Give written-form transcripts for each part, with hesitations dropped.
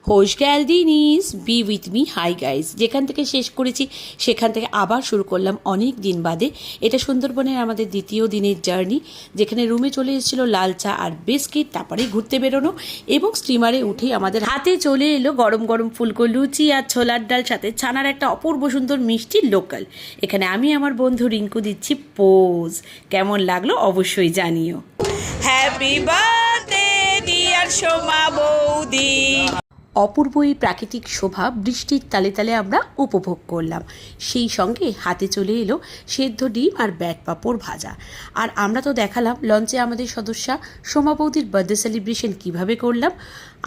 হোশ গ্যালদিনিস be with me hi guys. যেখান থেকে শেষ করেছি সেখান থেকে আবার শুরু করলাম অনেক দিন বাদে। এটা সুন্দরবনের আমাদের দ্বিতীয় দিনের জার্নি, যেখানে রুমে চলে এসেছিল লাল চা আর বিস্কিট, তারপরে ঘুরতে বেরোনো এবং স্টিমারে উঠেই আমাদের হাতে চলে এলো গরম গরম ফুলকো লুচি আর ছোলার ডাল, সাথে ছানার একটা অপূর্ব সুন্দর মিষ্টি লোকাল। এখানে আমি আমার বন্ধু রিঙ্কু দিচ্ছি পোজ। কেমন লাগলো অবশ্যই জানিও। হ্যাপি বার্থডে ডিয়ার সোমা বৌদি। অপূর্ব এই প্রাকৃতিক শোভা বৃষ্টির তালে তালে আমরা উপভোগ করলাম। সেই সঙ্গে হাতে চলে এলো সেদ্ধ ডিম আর ব্যাট পাঁপড় ভাজা। আর আমরা তো দেখালাম লঞ্চে আমাদের সদস্যা সোমা বৌদির বার্থডে সেলিব্রেশন কীভাবে করলাম,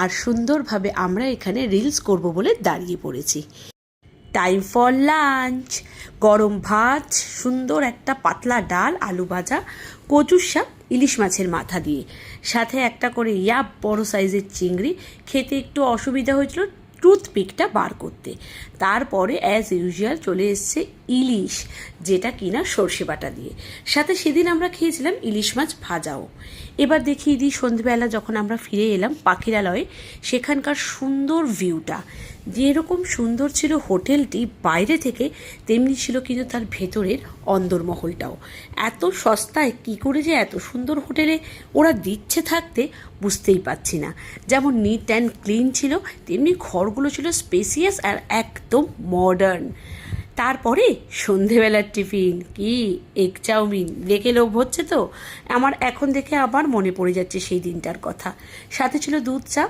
আর সুন্দরভাবে আমরা এখানে রিলস করব বলে দাঁড়িয়ে পড়েছি। Time for lunch. গরম ভাত, সুন্দর একটা পাতলা ডাল, আলু ভাজা, কচুর শাক, ইলিশ মাছের মাথা দিয়ে, সাথে একটা করে বড় সাইজের চিংড়ি। খেতে একটু অসুবিধা হয়েছিল টুথপিকটা বার করতে। তারপরে অ্যাজ ইউজুয়াল চলে এসছে ইলিশ, যেটা কিনা সর্ষে বাটা দিয়ে। সাথে সেদিন আমরা খেয়েছিলাম ইলিশ মাছ ভাজাও। এবার দেখিয়ে দিই সন্ধ্যেবেলা যখন আমরা ফিরে এলাম পাখিরালয়ে, সেখানকার সুন্দর ভিউটা। যেরকম সুন্দর ছিল হোটেলটি বাইরে থেকে, তেমনি ছিল কিন্তু তার ভেতরের অন্দরমহলটাও। এত সস্তায় কী করে যে এত সুন্দর হোটেলে ওরা দিচ্ছে থাকতে বুঝতেই পারছি না। যেমন নিট অ্যান্ড ক্লিন ছিল, তেমনি ঘরগুলো ছিল স্পেসিয়াস আর একদম মডার্ন। তারপরে সন্ধেবেলার টিফিন কি এগ চাউমিন, দেখে লোভ হচ্ছে তো আমার। এখন দেখে আবার মনে পড়ে যাচ্ছে সেই দিনটার কথা। সাথে ছিল দুধ চা।